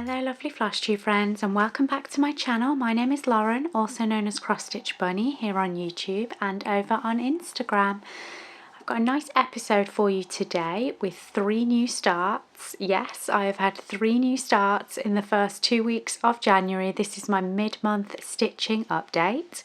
Hello lovely Flosstube friends and welcome back to my channel. My name is Lauren, also known as Cross Stitch Bunny, here on YouTube and over on Instagram. I've got a nice episode for you today with 3 new starts. Yes, I have had 3 new starts in the first 2 weeks of January. This is my mid-month stitching update.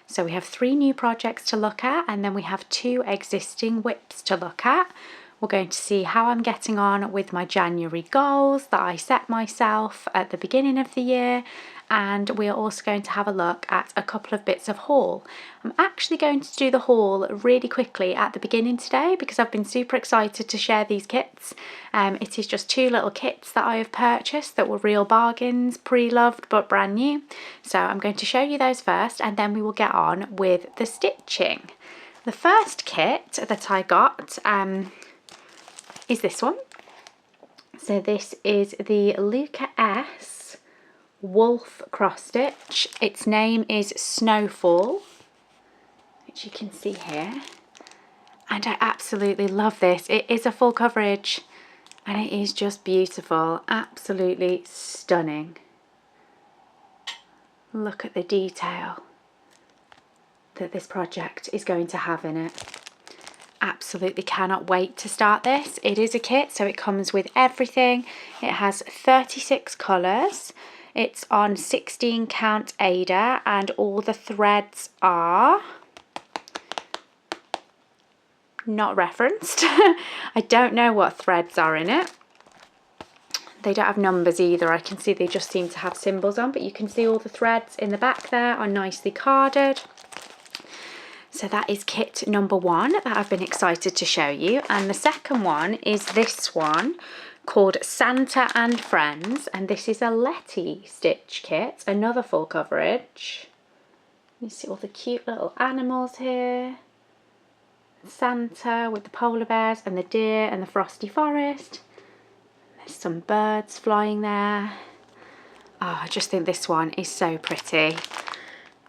So we have 3 new projects to look at and then we have 2 existing whips to look at. We're going to see how I'm getting on with my January goals that I set myself at the beginning of the year, and we are also going to have a look at a couple of bits of haul. I'm actually going to do the haul really quickly at the beginning today because I've been super excited to share these kits. It is just 2 little kits that I have purchased that were real bargains, pre-loved but brand new. So I'm going to show you those first and then we will get on with the stitching. The first kit that I got is this one. So this is the Luca S Wolf cross stitch. Its name is Snowfall, which you can see here, and I absolutely love this. It is a full coverage and it is just beautiful, absolutely stunning. Look at the detail that this project is going to have in it. Absolutely cannot wait to start this. It is a kit, so it comes with everything. It has 36 colours. It's on 16 count Ada and all the threads are not referenced. I don't know what threads are in it. They don't have numbers either. I can see they just seem to have symbols on, but you can see all the threads in the back there are nicely carded. So that is kit number 1 that I've been excited to show you. And the second one is this one called Santa and Friends. And this is a Letty stitch kit, another full coverage. You see all the cute little animals here. Santa with the polar bears and the deer and the frosty forest. There's some birds flying there. Oh, I just think this one is so pretty.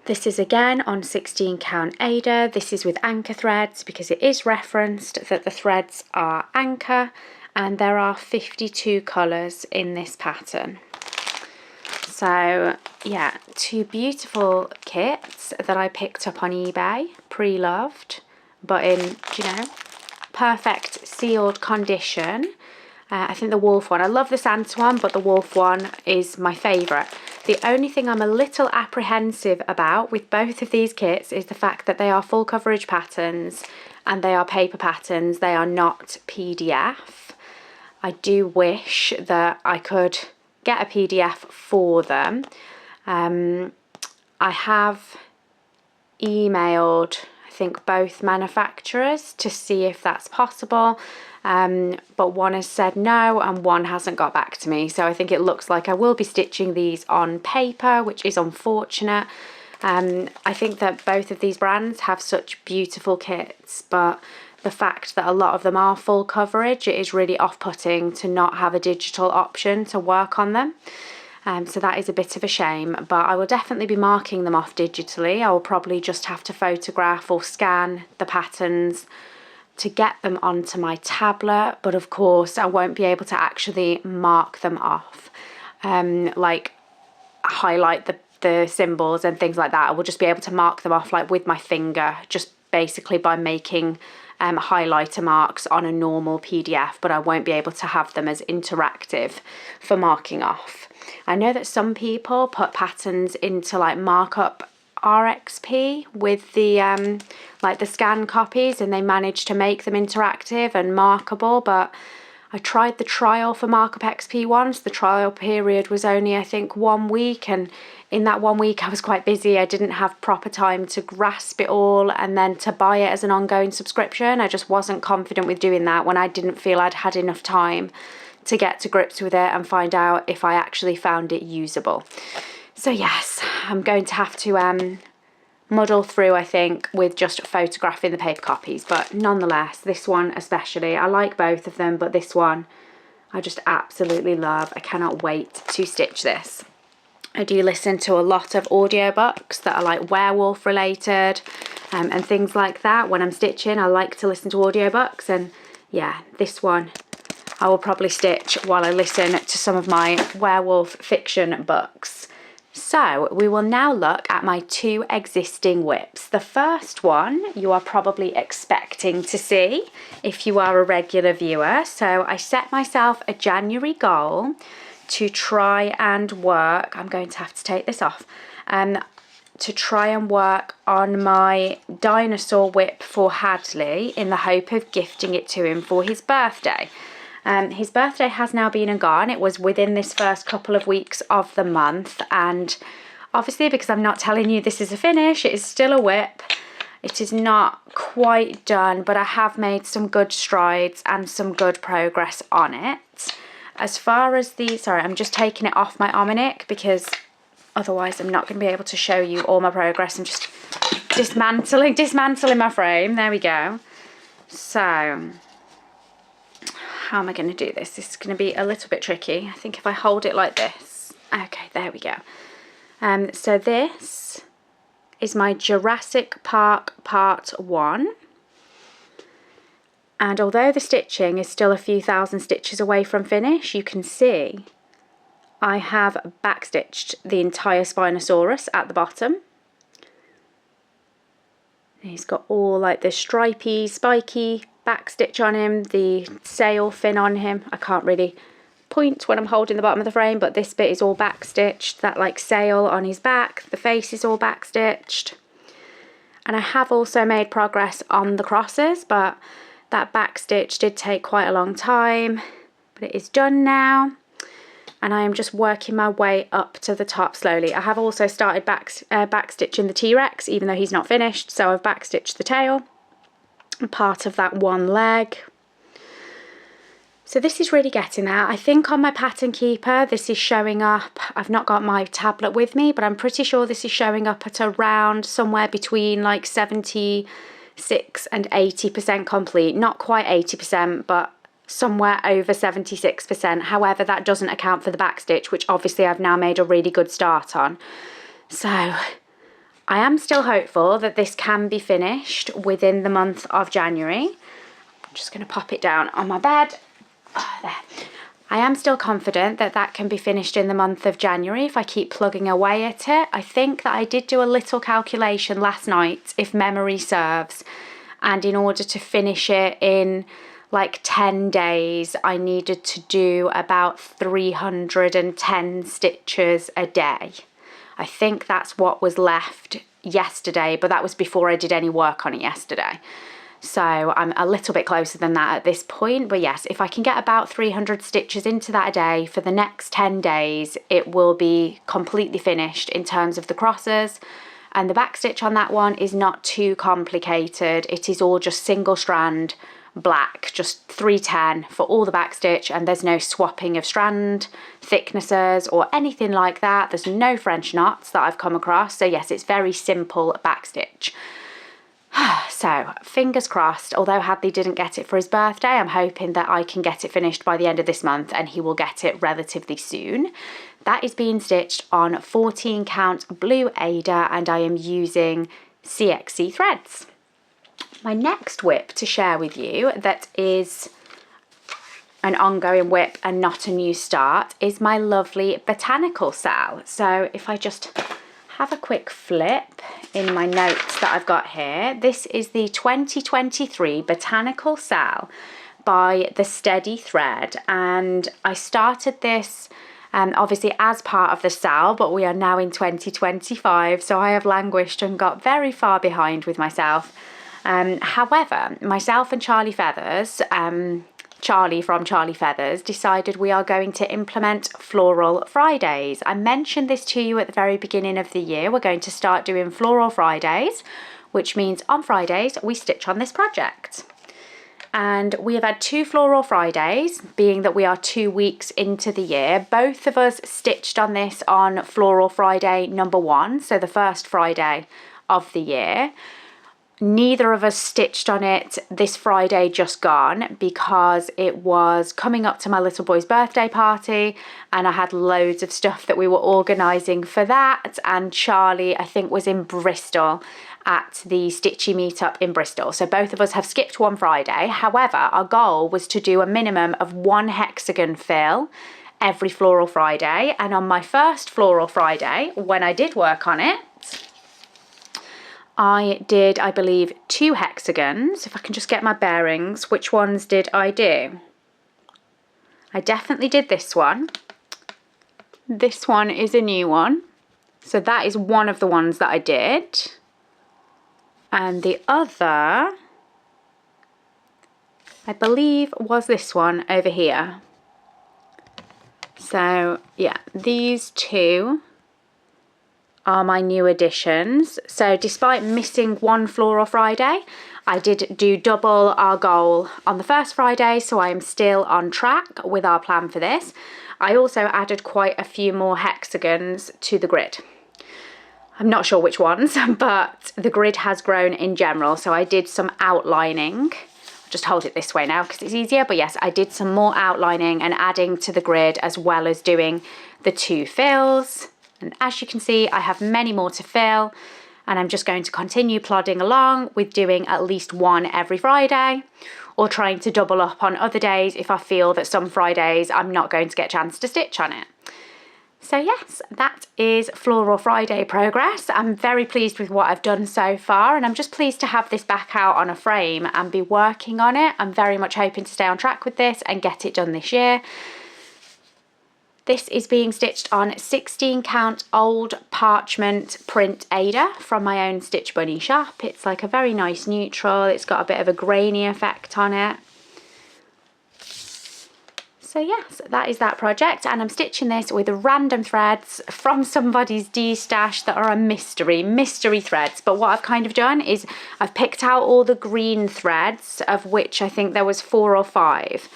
This is again on 16 count Ada. This is with anchor threads because it is referenced that the threads are anchor, and there are 52 colours in this pattern. So yeah, 2 beautiful kits that I picked up on eBay, pre-loved, but in, you know, perfect sealed condition. I think the wolf one, I love the Santa one, but the wolf one is my favourite. The only thing I'm a little apprehensive about with both of these kits is the fact that they are full coverage patterns and they are paper patterns. They are not PDF. I do wish that I could get a PDF for them. I have emailed, I think, both manufacturers to see if that's possible. But one has said no and one hasn't got back to me, so I think it looks like I will be stitching these on paper, which is unfortunate. I think that both of these brands have such beautiful kits, but the fact that a lot of them are full coverage, it is really off-putting to not have a digital option to work on them. So that is a bit of a shame, but I will definitely be marking them off digitally. I will probably just have to photograph or scan the patterns to get them onto my tablet, but of course I won't be able to actually mark them off, like highlight the symbols and things like that. I will just be able to mark them off like with my finger, just basically by making highlighter marks on a normal PDF, but I won't be able to have them as interactive for marking off. I know that some people put patterns into like markup RXP with the like the scan copies, and they managed to make them interactive and markable, but I tried the trial for Markup XP once. The trial period was only, I think, 1 week, and in that 1 week I was quite busy. I didn't have proper time to grasp it all and then to buy it as an ongoing subscription. I just wasn't confident with doing that when I didn't feel I'd had enough time to get to grips with it and find out if I actually found it usable. So yes, I'm going to have to muddle through, I think, with just photographing the paper copies. But nonetheless, this one especially, I like both of them, but this one I just absolutely love. I cannot wait to stitch this. I do listen to a lot of audiobooks that are like werewolf related and things like that. When I'm stitching, I like to listen to audiobooks, and yeah, this one I will probably stitch while I listen to some of my werewolf fiction books. So we will now look at my 2 existing whips. The first one you are probably expecting to see if you are a regular viewer. So I set myself a January goal to try and work, I'm going to have to take this off, to try and work on my Dinosaur whip for Hadley in the hope of gifting it to him for his birthday. His birthday has now been and gone. It was within this first couple of weeks of the month, and obviously because I'm not telling you this is a finish, it is still a whip. It is not quite done, but I have made some good strides and some good progress on it. As far as the, sorry, I'm just taking it off my Omnic because otherwise I'm not going to be able to show you all my progress. I'm just dismantling my frame. There we go. So how am I going to do this? This is going to be a little bit tricky. I think if I hold it like this. Okay, there we go. So this is my Jurassic Park Part 1. And although the stitching is still a few thousand stitches away from finish, you can see I have backstitched the entire Spinosaurus at the bottom. He's got all like the stripy, spiky backstitch on him, the sail fin on him. I can't really point when I'm holding the bottom of the frame, but this bit is all backstitched. That like sail on his back, the face is all backstitched. And I have also made progress on the crosses, but that backstitch did take quite a long time, but it is done now. And I am just working my way up to the top slowly. I have also started backstitching the T-Rex, even though he's not finished. So I've backstitched the tail, part of that one leg. So this is really getting there. I think on my pattern keeper, this is showing up. I've not got my tablet with me, but I'm pretty sure this is showing up at around somewhere between like 76 and 80% complete. Not quite 80%, but somewhere over 76%. However, that doesn't account for the backstitch, which obviously I've now made a really good start on. So I am still hopeful that this can be finished within the month of January. I'm just going to pop it down on my bed. Oh, there. I am still confident that that can be finished in the month of January if I keep plugging away at it. I think that I did do a little calculation last night, if memory serves, and in order to finish it in like 10 days, I needed to do about 310 stitches a day. I think that's what was left yesterday, but that was before I did any work on it yesterday. So I'm a little bit closer than that at this point. But yes, if I can get about 300 stitches into that a day for the next 10 days, it will be completely finished in terms of the crosses. And the backstitch on that one is not too complicated. It is all just single strand black, just 310 for all the backstitch, and there's no swapping of strand thicknesses or anything like that. There's no French knots that I've come across. So yes, it's very simple backstitch. So fingers crossed, although Hadley didn't get it for his birthday, I'm hoping that I can get it finished by the end of this month and he will get it relatively soon. That is being stitched on 14 count blue Ada, and I am using CXC threads. My next whip to share with you that is an ongoing whip and not a new start is my lovely Botanical Sal. So if I just have a quick flip in my notes that I've got here, this is the 2023 Botanical Sal by the Steady Thread, and I started this obviously as part of the sal, but we are now in 2025, so I have languished and got very far behind with myself. However, myself and Charlie Feathers, Charlie from Charlie Feathers, decided we are going to implement Floral Fridays. I mentioned this to you at the very beginning of the year. We're going to start doing Floral Fridays, which means on Fridays we stitch on this project. And we have had 2 Floral Fridays, being that we are 2 weeks into the year. Both of us stitched on this on Floral Friday number 1, so the first Friday of the year. Neither of us stitched on it this Friday just gone because it was coming up to my little boy's birthday party and I had loads of stuff that we were organising for that, and Charlie, I think, was in Bristol at the Stitchy meetup in Bristol. So both of us have skipped one Friday. However, our goal was to do a minimum of one hexagon fill every Floral Friday. And on my first Floral Friday, when I did work on it, I did, I believe, 2 hexagons. If I can just get my bearings, which ones did I do? I definitely did this one. This one is a new one. So that is one of the ones that I did. And the other, I believe, was this one over here. So yeah, these 2 are my new additions. So despite missing one Floral Friday, I did do double our goal on the first Friday, so I am still on track with our plan for this. I also added quite a few more hexagons to the grid. I'm not sure which ones, but the grid has grown in general, so I did some outlining. I'll just hold it this way now because it's easier, but yes, I did some more outlining and adding to the grid as well as doing the 2 fills. And as you can see, I have many more to fill, and I'm just going to continue plodding along with doing at least one every Friday, or trying to double up on other days if I feel that some Fridays I'm not going to get a chance to stitch on it. So yes, that is Floral Friday progress. I'm very pleased with what I've done so far, and I'm just pleased to have this back out on a frame and be working on it. I'm very much hoping to stay on track with this and get it done this year. This is being stitched on 16 count old parchment print Ada from my own Stitch Bunny shop. It's like a very nice neutral. It's got a bit of a grainy effect on it. So yes, that is that project, and I'm stitching this with random threads from somebody's D-stash that are a mystery threads. But what I've kind of done is I've picked out all the green threads, of which I think there was 4 or 5.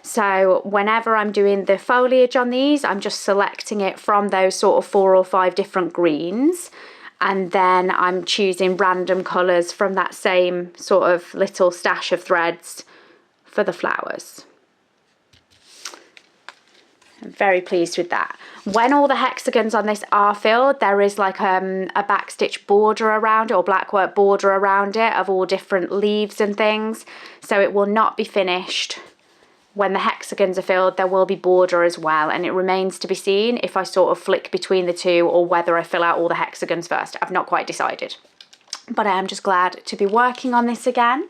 So whenever I'm doing the foliage on these, I'm just selecting it from those sort of 4 or 5 different greens, and then I'm choosing random colours from that same sort of little stash of threads for the flowers. I'm very pleased with that. When all the hexagons on this are filled, there is like a backstitch border around it, or blackwork border around it, of all different leaves and things. So it will not be finished when the hexagons are filled. There will be border as well, and it remains to be seen if I sort of flick between the 2 or whether I fill out all the hexagons first. I've not quite decided, but I am just glad to be working on this again.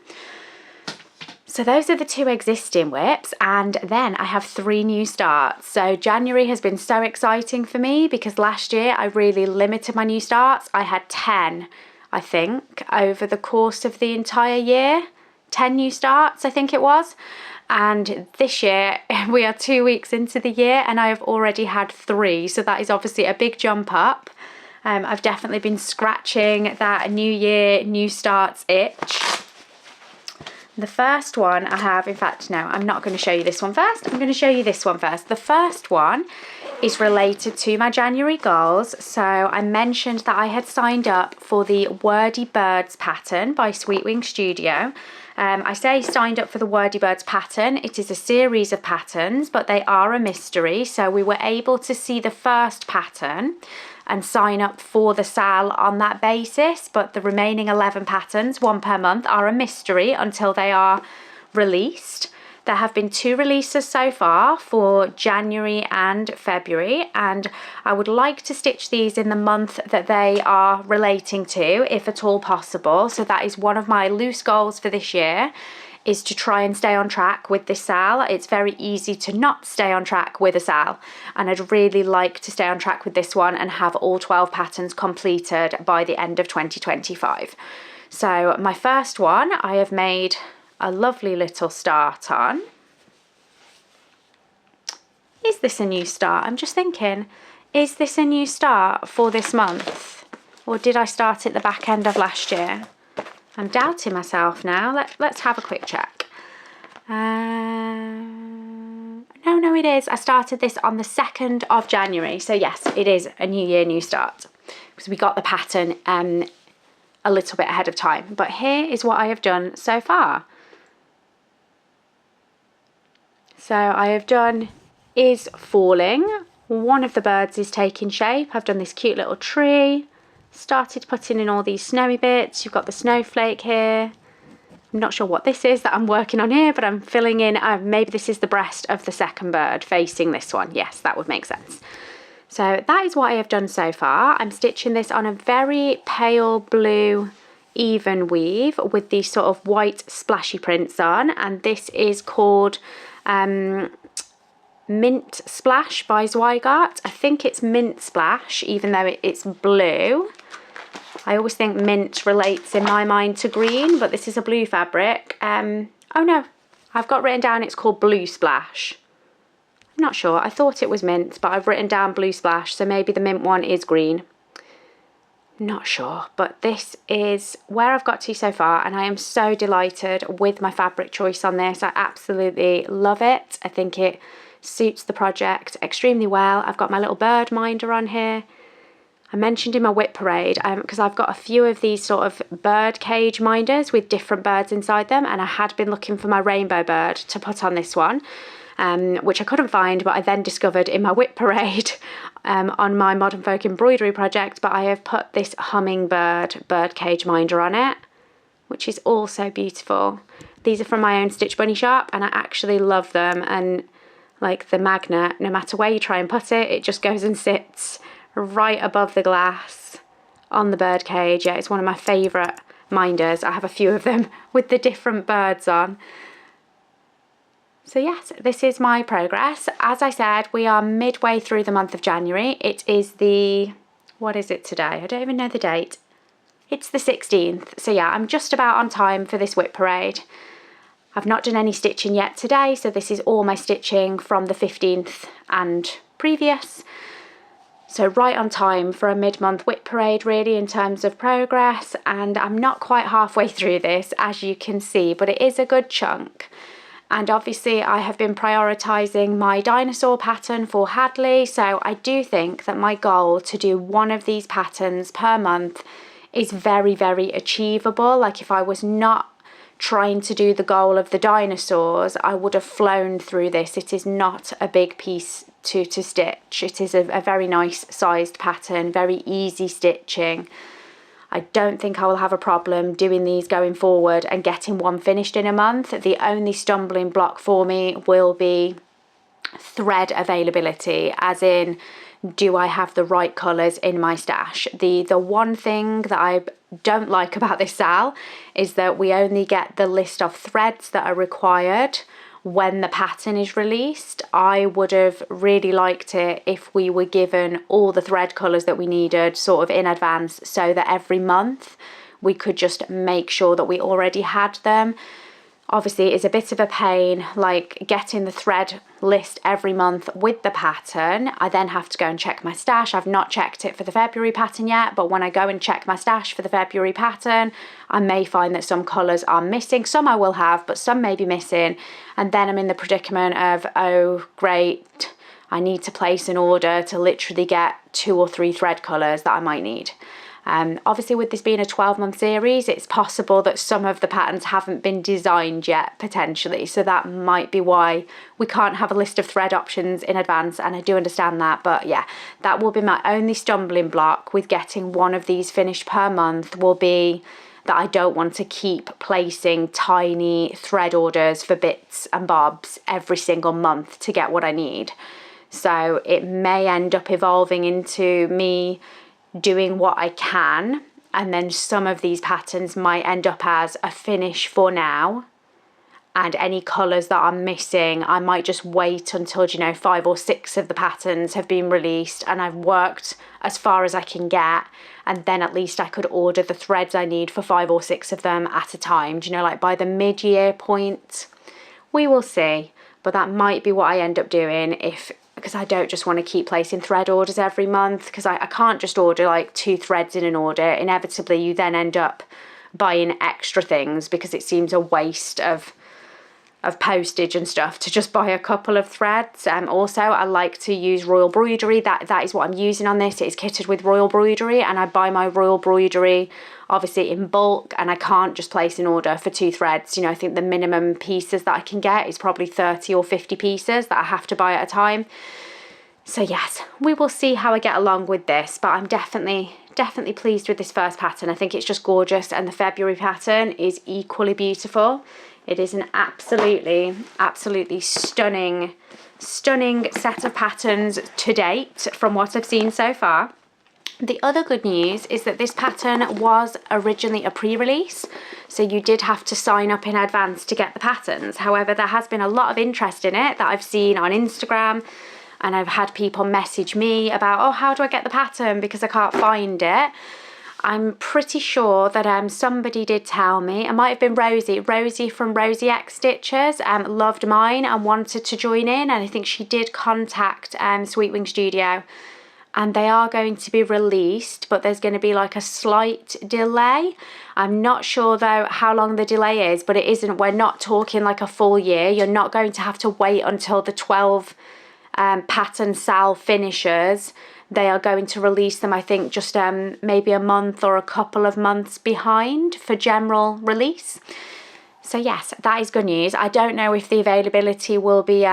So those are the 2 existing whips, and then I have 3 new starts. So January has been so exciting for me because last year I really limited my new starts. I had 10, I think, over the course of the entire year. 10 new starts, I think it was. And this year we are 2 weeks into the year and I have already had 3. So that is obviously a big jump up. I've definitely been scratching that new year, new starts itch. The first one I have, in fact, no, I'm not going to show you this one first. I'm going to show you this one first. The first one is related to my January goals. So I mentioned that I had signed up for the Wordy Birds pattern by Sweetwing Studio. I say signed up for the Wordy Birds pattern. It is a series of patterns, but they are a mystery. So we were able to see the first pattern and sign up for the SAL on that basis, but the remaining 11 patterns, 1 per month, are a mystery until they are released. There have been 2 releases so far for January and February, and I would like to stitch these in the month that they are relating to, if at all possible. So that is one of my loose goals for this year, is to try and stay on track with this SAL. It's very easy to not stay on track with a SAL, and I'd really like to stay on track with this one and have all 12 patterns completed by the end of 2025. So my first one I have made a lovely little start on. Is this a new start? I'm just thinking, is this a new start for this month? Or did I start at the back end of last year? I'm doubting myself now. Let's have a quick check. No, it is. I started this on the 2nd of January. So yes, it is a new year, new start. Because we got the pattern a little bit ahead of time. But here is what I have done so far. So I have done Is Falling. One of the birds is taking shape. I've done this cute little tree. started putting in all these snowy bits. You've got the snowflake here. I'm not sure what this is that I'm working on here, but I'm filling in, maybe this is the breast of the second bird facing this one. Yes, that would make sense. So that is what I have done so far. I'm stitching this on a very pale blue even weave with these sort of white splashy prints on, and this is called Mint Splash by Zweigart. I think it's Mint Splash, even though it's blue. I always think mint relates in my mind to green, but this is a blue fabric. Oh no, I've got written down it's called Blue Splash. I'm not sure, I thought it was mint, but I've written down Blue Splash, so maybe the mint one is green. Not sure, but this is where I've got to so far, and I am so delighted with my fabric choice on this. I absolutely love it. I think it suits the project extremely well. I've got my little bird minder on here. I mentioned in my whip parade, because I've got a few of these sort of bird cage minders with different birds inside them, and I had been looking for my rainbow bird to put on this one, which I couldn't find, but I then discovered in my whip parade on my Modern Folk embroidery project. But I have put this hummingbird bird cage minder on it, which is also beautiful. These are from my own Stitch Bunny shop, and I actually love them, and like the magnet, no matter where you try and put it, it just goes and sits right above the glass on the bird cage. Yeah, it's one of my favourite minders. I have a few of them with the different birds on. So yes, this is my progress. As I said, we are midway through the month of January. It is the, what is it today? I don't even know the date. It's the 16th. So yeah, I'm just about on time for this whip parade. I've not done any stitching yet today, so this is all my stitching from the 15th and previous. So right on time for a mid-month whip parade really in terms of progress, and I'm not quite halfway through this as you can see, but it is a good chunk. And obviously I have been prioritising my dinosaur pattern for Hadley, so I do think that my goal to do one of these patterns per month is very, very achievable. Like if I was not trying to do the goal of the dinosaurs, I would have flown through this. It is not a big piece to stitch. It is a very nice sized pattern, very easy stitching. I don't think I will have a problem doing these going forward and getting one finished in a month. The only stumbling block for me will be thread availability, as in, do I have the right colours in my stash? The one thing that I don't like about this sale is that we only get the list of threads that are required when the pattern is released. I would have really liked it if we were given all the thread colours that we needed sort of in advance, so that every month we could just make sure that we already had them. Obviously it is a bit of a pain, like getting the thread list every month with the pattern. I then have to go and check my stash. I've not checked it for the February pattern yet, but when I go and check my stash for the February pattern, I may find that some colours are missing. Some I will have, but some may be missing. And then I'm in the predicament of, oh great, I need to place an order to literally get 2 or 3 thread colours that I might need. Obviously with this being a 12-month series, it's possible that some of the patterns haven't been designed yet potentially, so that might be why we can't have a list of thread options in advance, and I do understand that. But yeah, that will be my only stumbling block with getting one of these finished per month, will be that I don't want to keep placing tiny thread orders for bits and bobs every single month to get what I need. So it may end up evolving into me doing what I can, and then some of these patterns might end up as a finish for now, and any colours that I'm missing I might just wait until, you know, 5 or 6 of the patterns have been released and I've worked as far as I can get, and then at least I could order the threads I need for 5 or 6 of them at a time. Do you know, like by the mid-year point? We will see, but that might be what I end up doing, because I don't just want to keep placing thread orders every month, because I can't just order like 2 threads in an order. Inevitably you then end up buying extra things because it seems a waste of postage and stuff to just buy a couple of threads. Also I like to use Royal Broidery. That is what I'm using on this. It is kitted with Royal Broidery, and I buy my Royal Broidery obviously in bulk, and I can't just place an order for 2 threads. You know, I think the minimum pieces that I can get is probably 30 or 50 pieces that I have to buy at a time. So yes, we will see how I get along with this, but I'm definitely definitely pleased with this first pattern. I think it's just gorgeous, and the February pattern is equally beautiful. It is an absolutely stunning set of patterns to date from what I've seen so far. The other good news is that this pattern was originally a pre-release, so you did have to sign up in advance to get the patterns. However, there has been a lot of interest in it that I've seen on Instagram, and I've had people message me about, oh, how do I get the pattern because I can't find it. I'm pretty sure that somebody did tell me, it might have been Rosie from Rosie X Stitchers, loved mine and wanted to join in, and I think she did contact Sweet Wing Studio, and they are going to be released, but there's going to be like a slight delay. I'm not sure though how long the delay is, but we're not talking like a full year. You're not going to have to wait until the 12 pattern sal finishes. They are going to release them, I think, just maybe a month or a couple of months behind for general release. So yes, that is good news. I don't know if the availability will be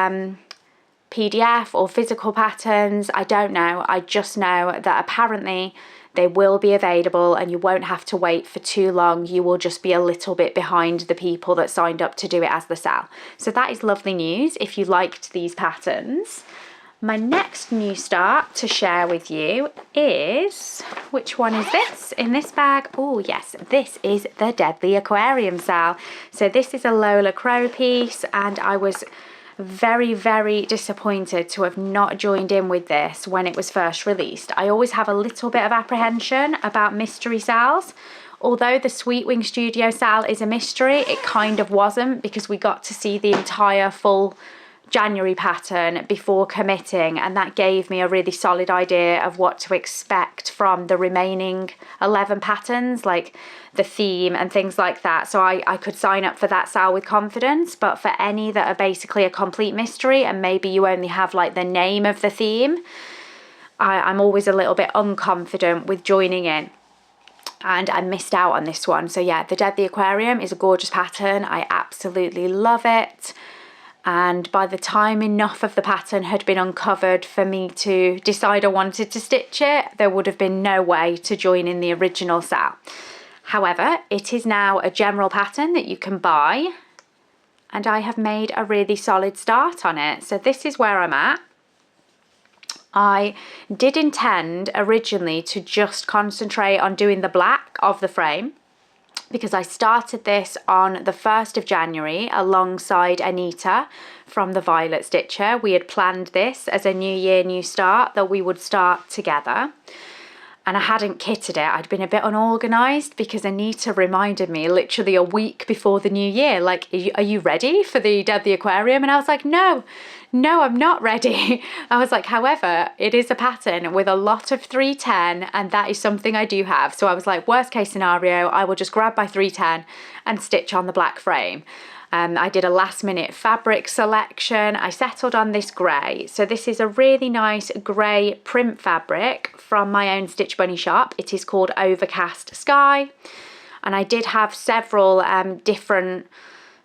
PDF or physical patterns. I don't know. I just know that apparently they will be available and you won't have to wait for too long. You will just be a little bit behind the people that signed up to do it as the sal. So that is lovely news if you liked these patterns. My next new start to share with you is, which one is this in this bag? Oh yes, this is the Deadly Aquarium sal. So this is a Lola Crow piece, and I was very disappointed to have not joined in with this when it was first released. I always have a little bit of apprehension about mystery sals. Although the Sweet Wing Studio sal is a mystery, it kind of wasn't, because we got to see the entire full January pattern before committing, and that gave me a really solid idea of what to expect from the remaining 11 patterns, like the theme and things like that. So I could sign up for that sal with confidence. But for any that are basically a complete mystery and maybe you only have like the name of the theme, I'm always a little bit unconfident with joining in, and I missed out on this one. So yeah, the Deadly Aquarium is a gorgeous pattern. I absolutely love it. And by the time enough of the pattern had been uncovered for me to decide I wanted to stitch it, there would have been no way to join in the original sal. However, it is now a general pattern that you can buy, and I have made a really solid start on it. So this is where I'm at. I did intend originally to just concentrate on doing the black of the frame, because I started this on the 1st of January alongside Anita from the Violet Stitcher. We had planned this as a new year, new start, that we would start together. And I hadn't kitted it. I'd been a bit unorganised because Anita reminded me literally a week before the new year, like, are you ready for the Deadly Aquarium? And I was like, no, I'm not ready. I was like, however, it is a pattern with a lot of 310, and that is something I do have. So I was like, worst case scenario, I will just grab my 310 and stitch on the black frame. I did a last minute fabric selection. I settled on this grey. So this is a really nice grey print fabric from my own Stitch Bunny shop. It is called Overcast Sky. And I did have several different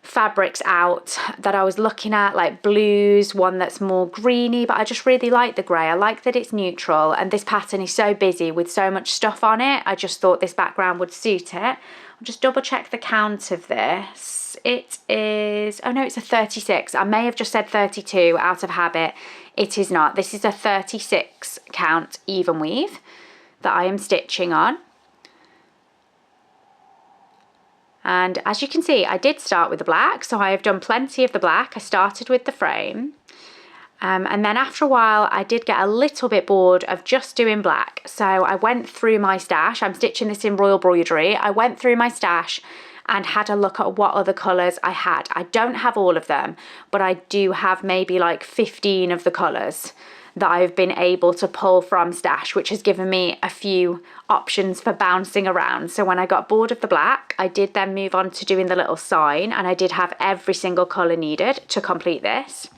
fabrics out that I was looking at, like blues, one that's more greeny, but I just really like the grey. I like that it's neutral, and this pattern is so busy with so much stuff on it. I just thought this background would suit it. I'll just double check the count of this. It is, oh no, it's a 36. I may have just said 32 out of habit. It is not. This is a 36 count even weave that I am stitching on. And as you can see, I did start with the black, so I have done plenty of the black. I started with the frame. And then after a while, I did get a little bit bored of just doing black. So I went through my stash. I'm stitching this in Royal Broidery. I went through my stash and had a look at what other colours I had. I don't have all of them, but I do have maybe like 15 of the colours that I've been able to pull from stash, which has given me a few options for bouncing around. So when I got bored of the black, I did then move on to doing the little sign, and I did have every single colour needed to complete this.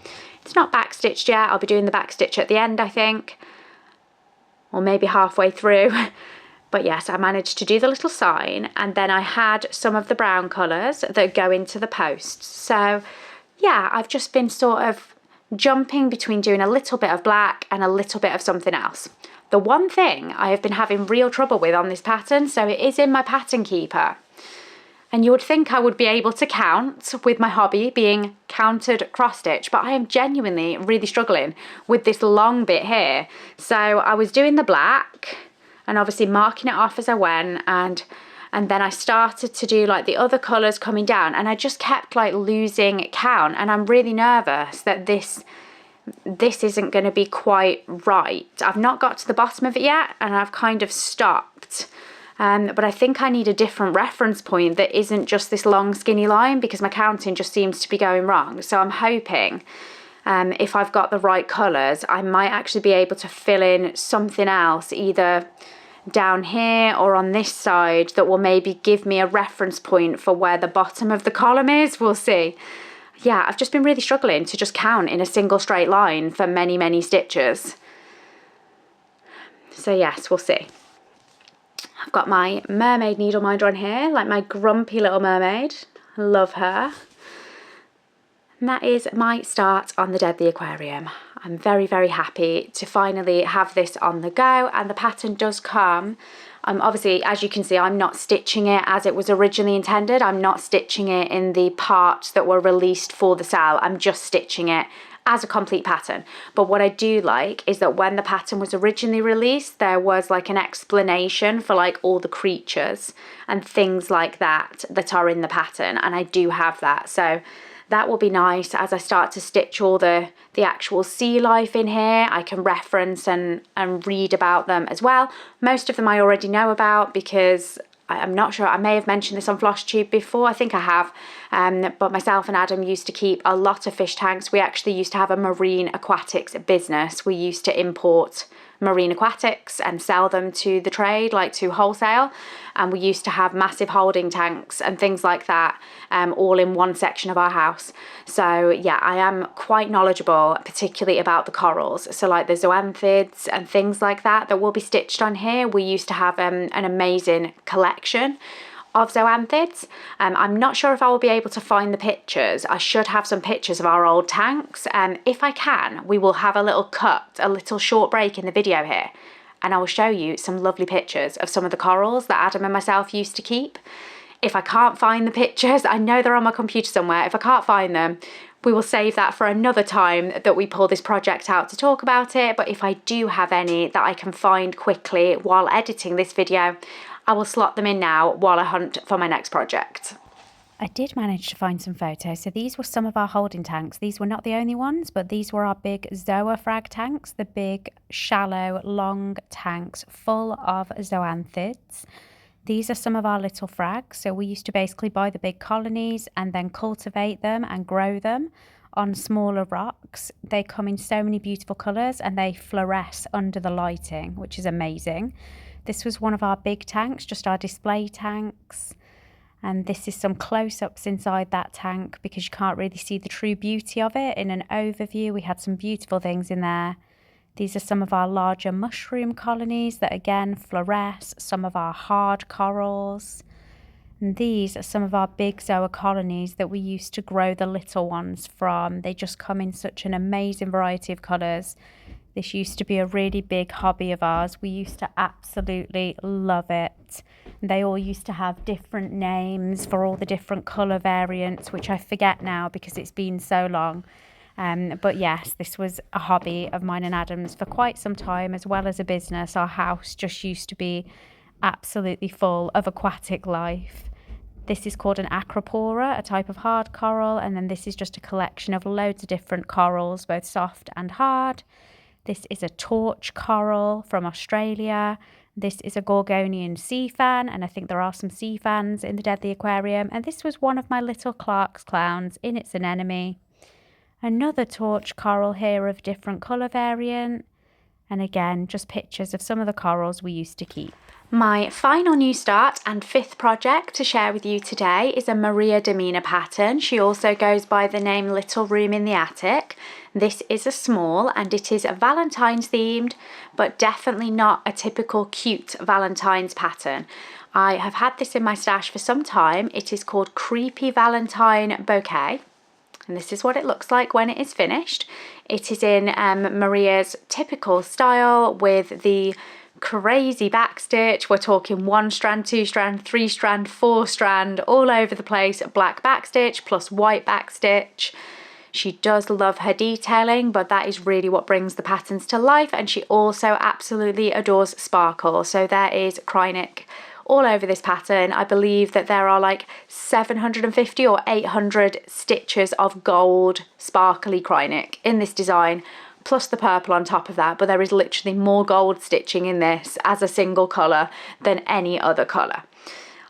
It's not backstitched yet. I'll be doing the backstitch at the end, I think, or maybe halfway through. But yes, I managed to do the little sign, and then I had some of the brown colours that go into the posts. So yeah, I've just been sort of jumping between doing a little bit of black and a little bit of something else. The one thing I have been having real trouble with on this pattern, so it is in my pattern keeper. And you would think I would be able to count with my hobby being counted cross stitch, but I am genuinely really struggling with this long bit here. So I was doing the black and obviously marking it off as I went, and then I started to do like the other colours coming down, and I just kept like losing count, and I'm really nervous that this isn't going to be quite right. I've not got to the bottom of it yet, and I've kind of stopped. But I think I need a different reference point that isn't just this long skinny line, because my counting just seems to be going wrong. So I'm hoping if I've got the right colours, I might actually be able to fill in something else either down here or on this side that will maybe give me a reference point for where the bottom of the column is. We'll see. Yeah, I've just been really struggling to just count in a single straight line for many, many stitches. So yes, we'll see. I've got my mermaid needle minder on here, like my grumpy little mermaid. Love her. And that is my start on the Deadly Aquarium. I'm very, very happy to finally have this on the go, and the pattern does come. Obviously, as you can see, I'm not stitching it as it was originally intended. I'm not stitching it in the parts that were released for the sale. I'm just stitching it as a complete pattern. But what I do like is that when the pattern was originally released, there was like an explanation for like all the creatures and things like that are in the pattern, and I do have that. So that will be nice as I start to stitch all the actual sea life in here. I can reference and read about them as well. Most of them I already know about because I'm not sure, I may have mentioned this on Flosstube before, I think I have, but myself and Adam used to keep a lot of fish tanks. We actually used to have a marine aquatics business. We used to import marine aquatics and sell them to the trade, like to wholesale, and we used to have massive holding tanks and things like that, all in one section of our house. So yeah, I am quite knowledgeable, particularly about the corals, so like the zoanthids and things like that will be stitched on here. We used to have an amazing collection of zoanthids. I'm not sure if I will be able to find the pictures. I should have some pictures of our old tanks. If I can, we will have a little short break in the video here, and I will show you some lovely pictures of some of the corals that Adam and myself used to keep. If I can't find the pictures, I know they're on my computer somewhere. If I can't find them, we will save that for another time that we pull this project out to talk about it. But if I do have any that I can find quickly while editing this video, I will slot them in now while I hunt for my next project. I did manage to find some photos. So these were some of our holding tanks. These were not the only ones, but these were our big Zoa frag tanks, the big, shallow, long tanks full of zoanthids. These are some of our little frags. So we used to basically buy the big colonies and then cultivate them and grow them on smaller rocks. They come in so many beautiful colours and they fluoresce under the lighting, which is amazing. This was one of our big tanks, just our display tanks. And this is some close-ups inside that tank because you can't really see the true beauty of it in an overview. We had some beautiful things in there. These are some of our larger mushroom colonies that again fluoresce, some of our hard corals. And these are some of our big Zoa colonies that we used to grow the little ones from. They just come in such an amazing variety of colours. This used to be a really big hobby of ours. We used to absolutely love it. They all used to have different names for all the different colour variants, which I forget now because it's been so long. But yes, this was a hobby of mine and Adam's for quite some time, as well as a business. Our house just used to be absolutely full of aquatic life. This is called an acropora, a type of hard coral, and then this is just a collection of loads of different corals, both soft and hard. This is a torch coral from Australia. This is a Gorgonian sea fan, and I think there are some sea fans in the Deadly Aquarium. And this was one of my little Clark's clowns in its anemone. Another torch coral here of different colour variant. And again, just pictures of some of the corals we used to keep. My final new start and fifth project to share with you today is a Maria Demina pattern. She also goes by the name Little Room in the Attic. This is a small and it is Valentine's themed, but definitely not a typical cute Valentine's pattern. I have had this in my stash for some time. It is called Creepy Valentine Bouquet. And this is what it looks like when it is finished. It is in Maria's typical style with the crazy backstitch. We're talking 1 strand, 2 strand, 3 strand, 4 strand, all over the place, black backstitch plus white backstitch. She does love her detailing, but that is really what brings the patterns to life. And she also absolutely adores sparkle. So there is Krynic all over this pattern. I believe that there are like 750 or 800 stitches of gold sparkly Krynic in this design, plus the purple on top of that, but there is literally more gold stitching in this as a single colour than any other colour.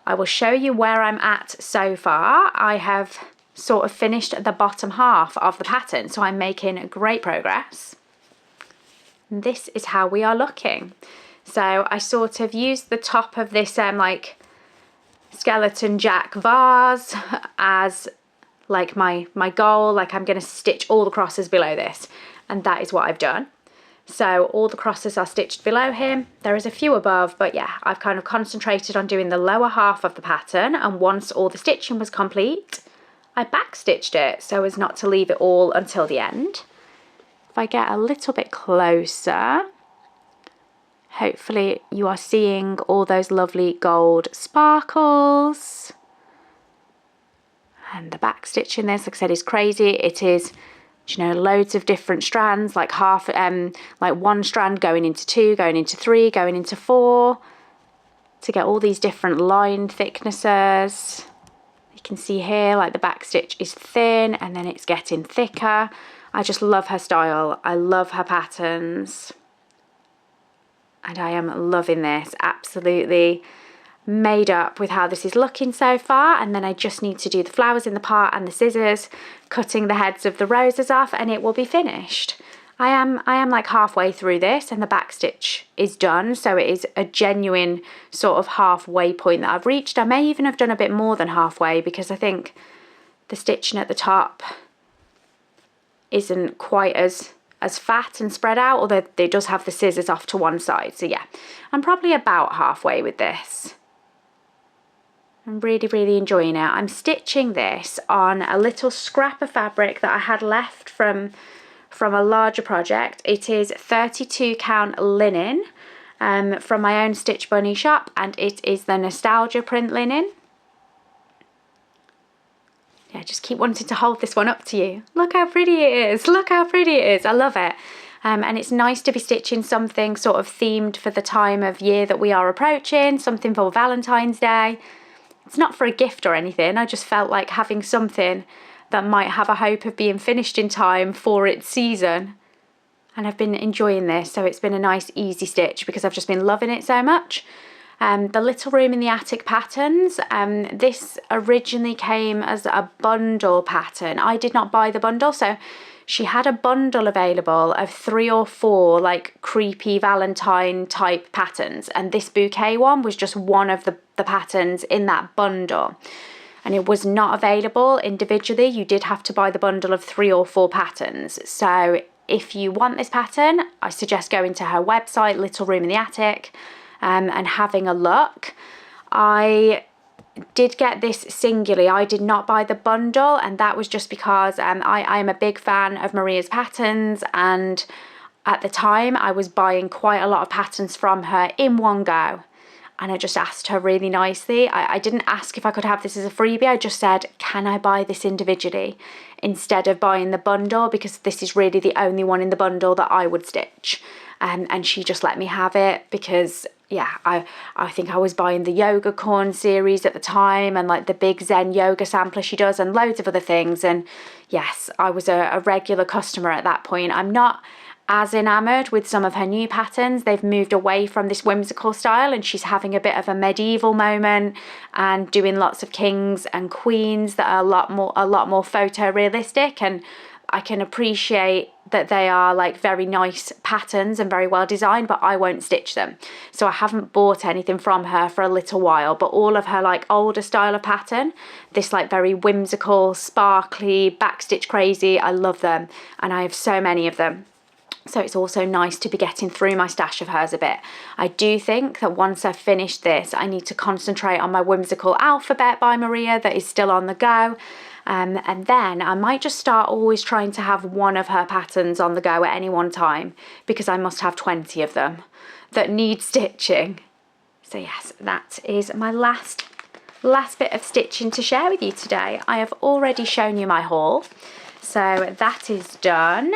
I will show you where I'm at so far. I have sort of finished the bottom half of the pattern, so I'm making great progress. And this is how we are looking. So I sort of used the top of this like skeleton jack vase as like my goal, like I'm going to stitch all the crosses below this, and that is what I've done. So all the crosses are stitched below him. There is a few above, but yeah, I've kind of concentrated on doing the lower half of the pattern, and once all the stitching was complete, I backstitched it so as not to leave it all until the end. If I get a little bit closer, hopefully you are seeing all those lovely gold sparkles. And the back stitch in this, like I said, is crazy. It is, you know, loads of different strands, like like 1 strand going into 2, going into 3, going into 4, to get all these different line thicknesses. You can see here, like the back stitch is thin and then it's getting thicker. I just love her style. I love her patterns. And I am loving this, absolutely made up with how this is looking so far. And then I just need to do the flowers in the part and the scissors, cutting the heads of the roses off, and it will be finished. I am like halfway through this and the back stitch is done. So it is a genuine sort of halfway point that I've reached. I may even have done a bit more than halfway, because I think the stitching at the top isn't quite as fat and spread out, although it does have the scissors off to one side. So yeah, I'm probably about halfway with this. I'm really, really enjoying it. I'm stitching this on a little scrap of fabric that I had left from a larger project. It is 32 count linen from my own Stitch Bunny shop, and it is the Nostalgia print linen. Yeah, just keep wanting to hold this one up to you. Look how pretty it is. Look how pretty it is. I love it. And it's nice to be stitching something sort of themed for the time of year that we are approaching, something for Valentine's Day. It's not for a gift or anything. I just felt like having something that might have a hope of being finished in time for its season. And I've been enjoying this, so it's been a nice easy stitch because I've just been loving it so much. The Little Room in the Attic patterns, this originally came as a bundle pattern. I did not buy the bundle, so she had a bundle available of 3 or 4 like creepy Valentine type patterns, and this bouquet one was just one of the patterns in that bundle, and it was not available individually. You did have to buy the bundle of 3 or 4 patterns. So if you want this pattern, I suggest going to her website, Little Room in the Attic, and having a look. I did get this singularly. I did not buy the bundle, and that was just because I am a big fan of Maria's patterns, and at the time I was buying quite a lot of patterns from her in one go, and I just asked her really nicely. I didn't ask if I could have this as a freebie. I just said, can I buy this individually instead of buying the bundle, because this is really the only one in the bundle that I would stitch. And she just let me have it because yeah, I think I was buying the Yoga Corn series at the time, and like the big Zen yoga sampler she does, and loads of other things. And yes, I was a regular customer at that point. I'm not as enamoured with some of her new patterns. They've moved away from this whimsical style, and she's having a bit of a medieval moment and doing lots of kings and queens that are a lot more photorealistic, and I can appreciate that they are like very nice patterns and very well designed, but I won't stitch them. So I haven't bought anything from her for a little while, but all of her like older style of pattern, this like very whimsical, sparkly, backstitch crazy, I love them, and I have so many of them. So it's also nice to be getting through my stash of hers a bit. I do think that once I've finished this, I need to concentrate on my whimsical alphabet by Maria that is still on the go. And then I might just start always trying to have one of her patterns on the go at any one time, because I must have 20 of them that need stitching. So yes, that is my last bit of stitching to share with you today. I have already shown you my haul, so that is done.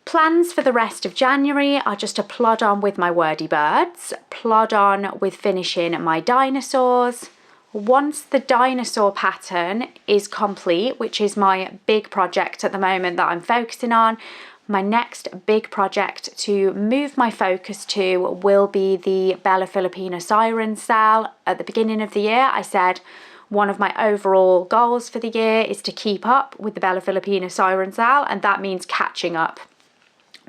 Plans for the rest of January are just to plod on with my Wordy Birds, plod on with finishing my dinosaurs. Once the dinosaur pattern is complete, which is my big project at the moment that I'm focusing on, my next big project to move my focus to will be the Bella Filipina siren cell. At the beginning of the year, I said one of my overall goals for the year is to keep up with the Bella Filipina siren cell, and that means catching up.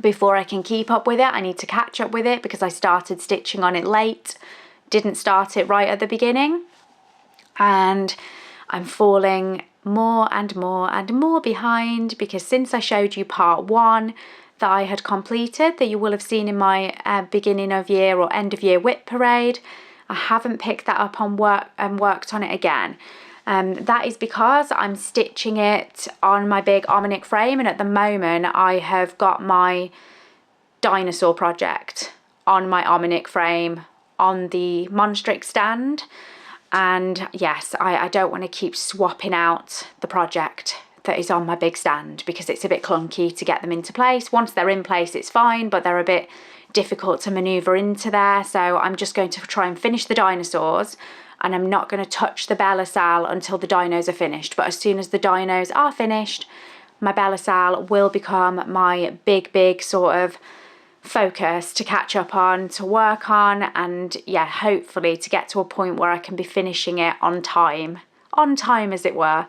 Before I can keep up with it, I need to catch up with it because I started stitching on it late, didn't start it right at the beginning, and I'm falling more and more behind, because since I showed you part 1 that I had completed, that you will have seen in my beginning of year or end of year whip parade, I haven't picked that up on worked on it again. That is because I'm stitching it on my big Omnic frame, and at the moment I have got my dinosaur project on my Omnic frame on the Monstrix stand. And yes, I don't want to keep swapping out the project that is on my big stand, because it's a bit clunky to get them into place. Once they're in place, it's fine, but they're a bit difficult to maneuver into there. So I'm just going to try and finish the dinosaurs, and I'm not going to touch the Bella cell until the dinos are finished. But as soon as the dinos are finished, my Bella cell will become my big sort of focus to catch up on, to work on, and yeah, hopefully to get to a point where I can be finishing it on time as it were.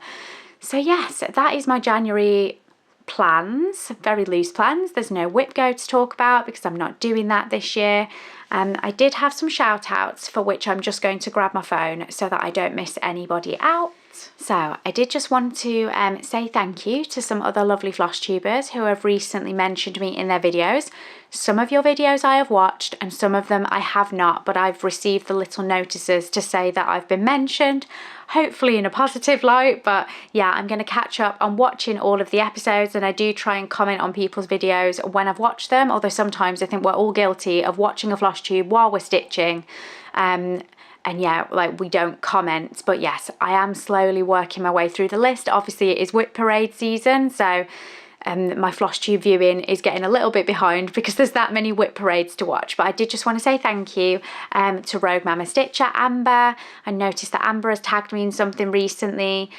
So yes, that is my January plans, very loose plans. There's no whip go to talk about because I'm not doing that this year. I did have some shout outs, for which I'm just going to grab my phone so that I don't miss anybody out. So I did just want to say thank you to some other lovely Flosstubers who have recently mentioned me in their videos. Some of your videos I have watched and some of them I have not, but I've received the little notices to say that I've been mentioned, hopefully in a positive light. But yeah, I'm going to catch up on watching all of the episodes, and I do try and comment on people's videos when I've watched them, although sometimes I think we're all guilty of watching a Flosstube while we're stitching. And yeah, like we don't comment. But yes, I am slowly working my way through the list. Obviously it is whip parade season, so my Flosstube viewing is getting a little bit behind because there's that many whip parades to watch. But I did just want to say thank you to Rogue Mama Stitcher, Amber. I noticed that Amber has tagged me in something recently.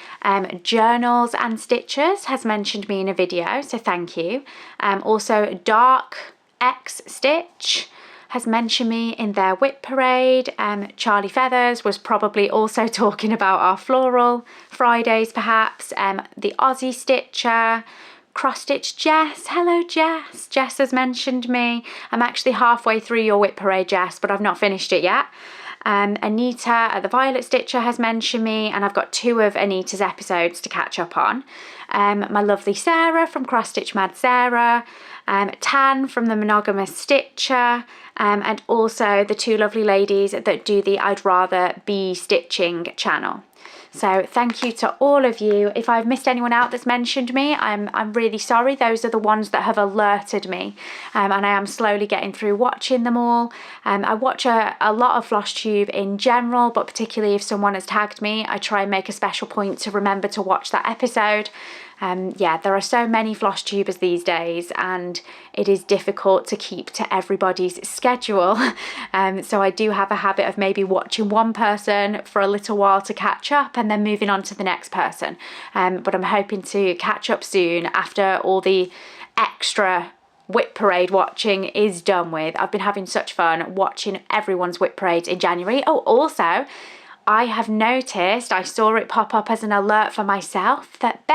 Journals and Stitchers has mentioned me in a video, so thank you. Also Dark X Stitch has mentioned me in their whip parade. Charlie Feathers was probably also talking about our floral Fridays perhaps. The Aussie Stitcher, Cross Stitch Jess, hello Jess. Jess has mentioned me. I'm actually halfway through your whip parade, Jess, but I've not finished it yet. Anita, the Violet Stitcher, has mentioned me, and I've got 2 of Anita's episodes to catch up on. My lovely Sarah from Cross Stitch Mad Sarah, Tan from the Monogamous Stitcher, and also the 2 lovely ladies that do the I'd Rather Be Stitching channel. So thank you to all of you. If I've missed anyone out that's mentioned me, I'm really sorry. Those are the ones that have alerted me, and I am slowly getting through watching them all. I watch a lot of Flosstube in general, but particularly if someone has tagged me, I try and make a special point to remember to watch that episode. Yeah, there are so many Flosstubers these days, and it is difficult to keep to everybody's schedule. So I do have a habit of maybe watching one person for a little while to catch up and then moving on to the next person. But I'm hoping to catch up soon after all the extra whip parade watching is done with. I've been having such fun watching everyone's whip parades in January. Oh, also, I have noticed, I saw it pop up as an alert for myself, that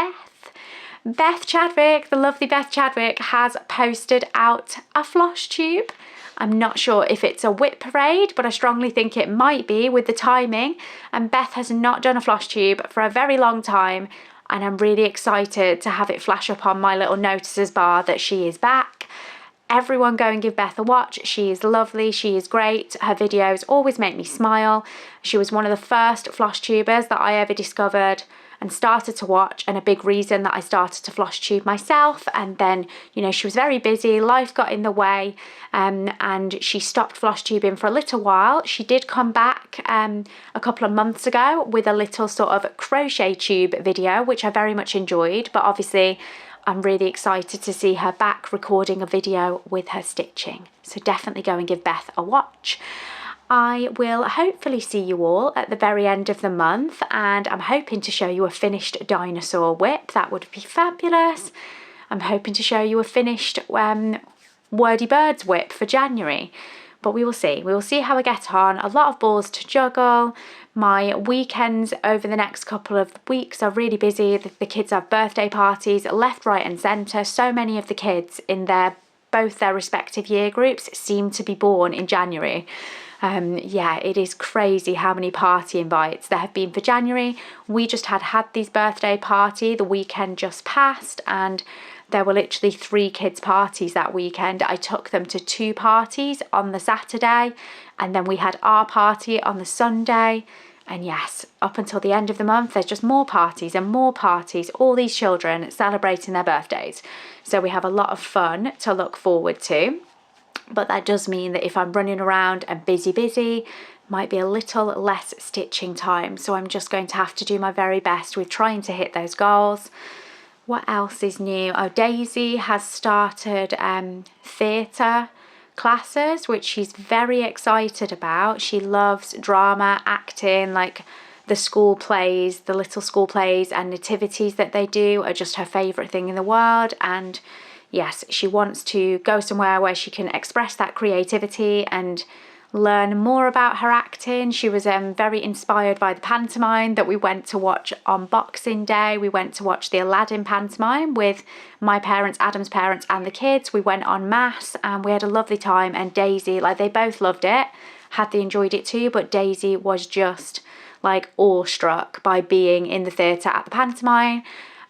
Beth Chadwick, the lovely Beth Chadwick, has posted out a Flosstube. I'm not sure if it's a whip parade, but I strongly think it might be with the timing. And Beth has not done a Flosstube for a very long time, and I'm really excited to have it flash up on my little notices bar that she is back. Everyone go and give Beth a watch. She is lovely, she is great. Her videos always make me smile. She was one of the first Flosstubers that I ever discovered and started to watch, and a big reason that I started to Flosstube myself. And then, you know, she was very busy, life got in the way, and she stopped Flosstubing for a little while. She did come back a couple of months ago with a little sort of crochet tube video, which I very much enjoyed, but obviously I'm really excited to see her back recording a video with her stitching. So definitely go and give Beth a watch. I will hopefully see you all at the very end of the month, and I'm hoping to show you a finished dinosaur whip. That would be fabulous. I'm hoping to show you a finished Wordy Birds whip for January, but we will see. We will see how I get on. A lot of balls to juggle. My weekends over the next couple of weeks are really busy. The kids have birthday parties left, right and centre. So many of the kids in both their respective year groups seem to be born in January. Yeah, it is crazy how many party invites there have been for January. We just had these birthday party the weekend just passed, and there were literally 3 kids' parties that weekend. I took them to 2 parties on the Saturday, and then we had our party on the Sunday. And yes, up until the end of the month, there's just more parties and more parties, all these children celebrating their birthdays. So we have a lot of fun to look forward to. But that does mean that if I'm running around and busy, might be a little less stitching time. So I'm just going to have to do my very best with trying to hit those goals. What else is new? Oh, Daisy has started theatre classes, which she's very excited about. She loves drama, acting, like the school plays, the little school plays and nativities that they do are just her favourite thing in the world. And yes, she wants to go somewhere where she can express that creativity and learn more about her acting. She was very inspired by the pantomime that we went to watch on Boxing Day. We went to watch the Aladdin pantomime with my parents, Adam's parents and the kids. We went en masse and we had a lovely time, and Daisy, like, they both loved it. Had they enjoyed it too, but Daisy was just like awestruck by being in the theatre at the pantomime.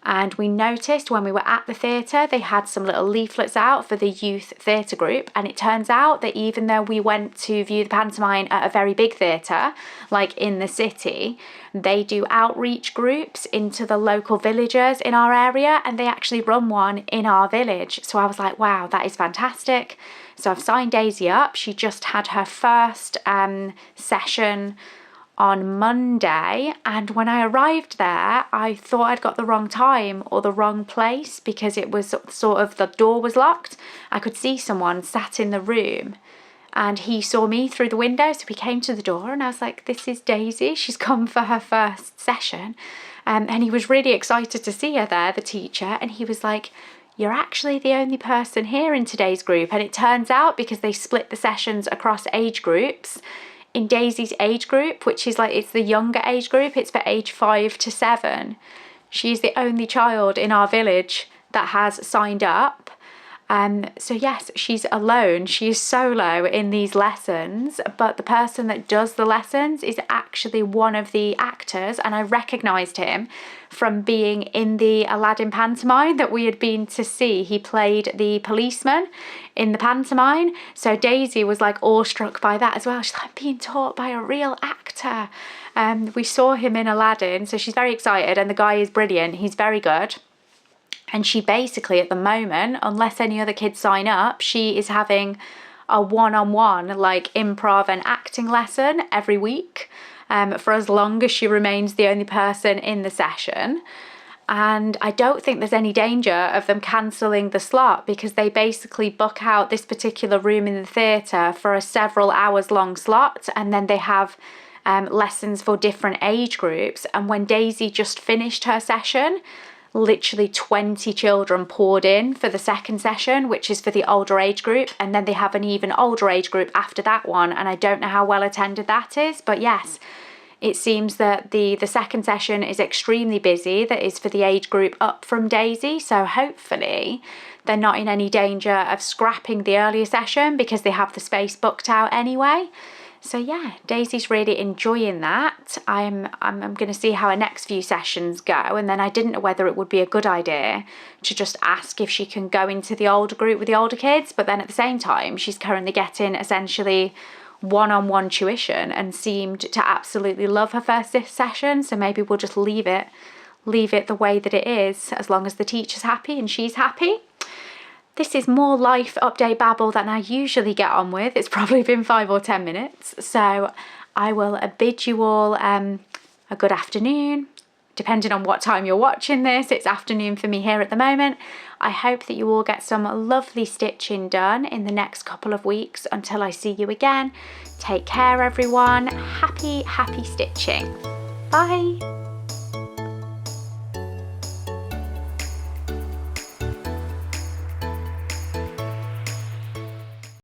And we noticed when we were at the theatre, they had some little leaflets out for the youth theatre group. And it turns out that even though we went to view the pantomime at a very big theatre, like in the city, they do outreach groups into the local villagers in our area, and they actually run one in our village. So I was like, wow, that is fantastic. So I've signed Daisy up. She just had her first session on Monday, and when I arrived there I thought I'd got the wrong time or the wrong place, because it was sort of, the door was locked. I could see someone sat in the room and he saw me through the window, so he came to the door and I was like, this is Daisy, she's come for her first session. And he was really excited to see her there, the teacher, and he was like, you're actually the only person here in today's group. And it turns out, because they split the sessions across age groups, in Daisy's age group, which is like, it's the younger age group, it's for age 5 to 7. She's the only child in our village that has signed up. So yes, she's alone, she is solo in these lessons, but the person that does the lessons is actually one of the actors, and I recognised him from being in the Aladdin pantomime that we had been to see. He played the policeman in the pantomime, so Daisy was like awestruck by that as well. She's like, I'm being taught by a real actor. We saw him in Aladdin, so she's very excited, and the guy is brilliant, he's very good. And she basically, at the moment, unless any other kids sign up, she is having a one-on-one like improv and acting lesson every week for as long as she remains the only person in the session. And I don't think there's any danger of them cancelling the slot, because they basically book out this particular room in the theatre for a several hours long slot, and then they have lessons for different age groups. And when Daisy just finished her session, literally 20 children poured in for the second session, which is for the older age group, and then they have an even older age group after that one, and I don't know how well attended that is, but yes, it seems that the second session is extremely busy, that is for the age group up from Daisy. So hopefully they're not in any danger of scrapping the earlier session, because they have the space booked out anyway. So yeah, Daisy's really enjoying that. I'm going to see how her next few sessions go, and then I didn't know whether it would be a good idea to just ask if she can go into the older group with the older kids, but then at the same time she's currently getting essentially one-on-one tuition and seemed to absolutely love her first session, so maybe we'll just leave it leave it the way that it is, as long as the teacher's happy and she's happy. This is more life update babble than I usually get on with. It's probably been 5 or 10 minutes. So I will bid you all a good afternoon. Depending on what time you're watching this, it's afternoon for me here at the moment. I hope that you all get some lovely stitching done in the next couple of weeks until I see you again. Take care, everyone. Happy stitching. Bye.